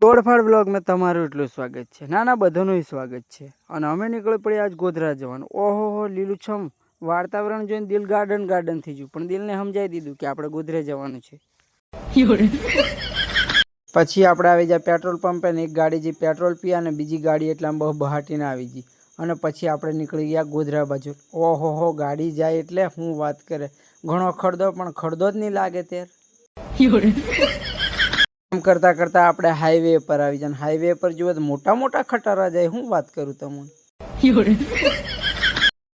તોડફાડ બ્લોગમાં તમારું એટલું સ્વાગત છે. ના બધાનું સ્વાગત છે. અને અમે નીકળી પડ્યા આજ ગોધરા જવાનું. ઓહો લીલુંછમ વાતાવરણ જોઈને દિલ ગાર્ડન થઈ ગયું, પણ દિલને સમજાવી દીધું કે આપણે ગોધરા જવાનું છે. પછી આપણે આવી જાય પેટ્રોલ પંપે ને એક ગાડી જે પેટ્રોલ પી અને બીજી ગાડી એટલે આમ બહુ બહાટીને આવી ગઈ. અને પછી આપણે નીકળી ગયા ગોધરા બાજુ. ઓહો ગાડી જાય એટલે હું વાત કરે, ઘણો ખડદો પણ ખડદો જ નહીં લાગે ત્યારે. આમ કરતા કરતા આપણે હાઈવે પર આવી જાય. હાઈવે પર જુઓ તો મોટા મોટા ખટારા જાય, હું વાત કરું તમને.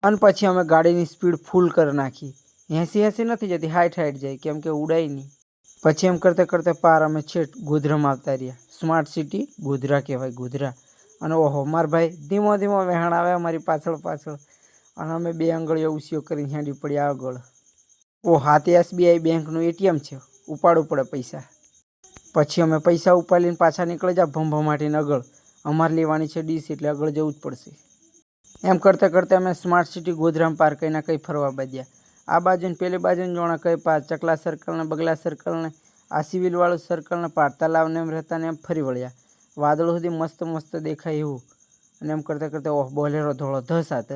અને પછી અમે ગાડીની સ્પીડ ફૂલ કરી નાખી. 80 નથી જતી, 60 જાય, કેમ કે ઉડાય નહીં. પછી એમ કરતા કરતા પાર અમે છેટ ગોધરામાં આવતા રહ્યા. સ્માર્ટ સિટી ગોધરા કહેવાય, ગોધરા. અને ઓહો મારા ભાઈ ધીમો ધીમો વહેણ આવે અમારી પાછળ. અને અમે 2 આંગળીઓ ઉસીઓ કરીને હેંડી પડી આગળ. ઓ હાથે SBI બેંકનું ATM છે, ઉપાડવું પડે પૈસા. પછી અમે પૈસા ઉપાડીને પાછા નીકળી જા ભમભમાટીને આગળ. અમારે લેવાની છે ડીશ એટલે આગળ જવું જ પડશે. એમ કરતાં કરતાં અમે સ્માર્ટ સિટી ગોધરામાં પાર કઈ ફરવા બાજ્યા. આ બાજુ ને પેલી બાજુ જોણા કઈ પાર ચકલા સર્કલ ને બગલા સર્કલ ને આ સિવિલવાળું સર્કલ ને પાર તલાવને એમ રહેતા ને એમ ફરી વળ્યા. વાદળો સુધી મસ્ત દેખાય એવું. અને એમ કરતાં કરતાં ઓહ બોલેરો ધોળો ધસાત.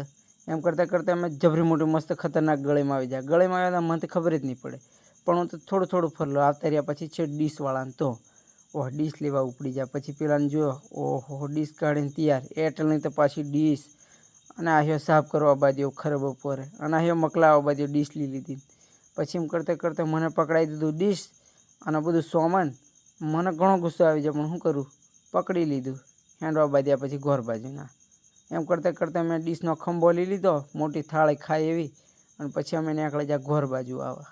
એમ કરતાં કરતાં અમે જબરી મોટી મસ્ત ખતરનાક ગળીમાં આવી જાય. ગળીમાં આવ્યા મને તો ખબર જ નહીં પડે, પણ હું તો થોડું ફરલો. આવતા રહ્યા પછી છે ડીશવાળાને તો ઓહ ડીશ લેવા ઉપડી જાય. પછી પેલાને જો ઓહો ડીશ કાઢીને તૈયાર. એરટેલની તો પાછી ડીશ. અને આહ્યો સાફ કરવા બાજુ ખરાબ બપોરે. અને આહ્યો મકલાવા બાજુ ડીશ લીધી. પછી એમ કરતાં કરતાં મને પકડાઈ દીધું ડીશ અને બધું સોમાન. મને ઘણો ગુસ્સો આવી જાય, પણ શું કરું, પકડી લીધું. હેંડવા બાંધ્યા પછી ઘર બાજુના. એમ કરતાં કરતાં મેં ડીશનો ખંભો લઈ લીધો, મોટી થાળી ખાઈ એવી. અને પછી અમે નીકળી જાય ઘર બાજુ આવવા.